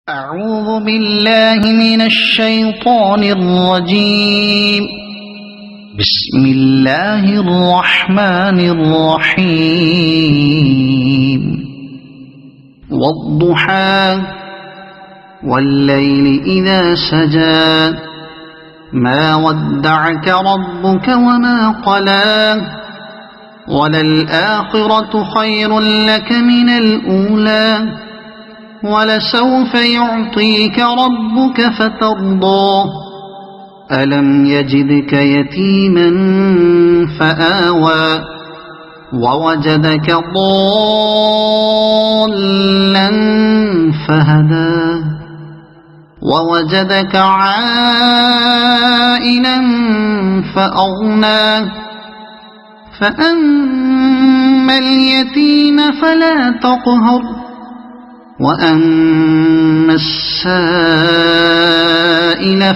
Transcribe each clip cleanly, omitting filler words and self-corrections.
أعوذ بالله من الشيطان الرجيم. بسم الله الرحمن الرحيم. والضحى والليل إذا سجى ما ودعك ربك وما قلى وللآخرة خير لك من الأولى ولسوف يعطيك ربك فترضى ألم يجدك يتيما فآوى ووجدك ضالا فهدى ووجدك عائلا فأغنى فأما اليتيم فلا تقهر وأما السائل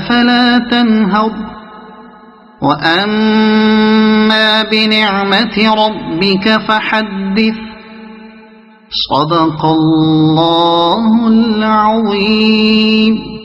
فلا تنهر وأما بنعمة ربك فحدث. صدق الله العظيم.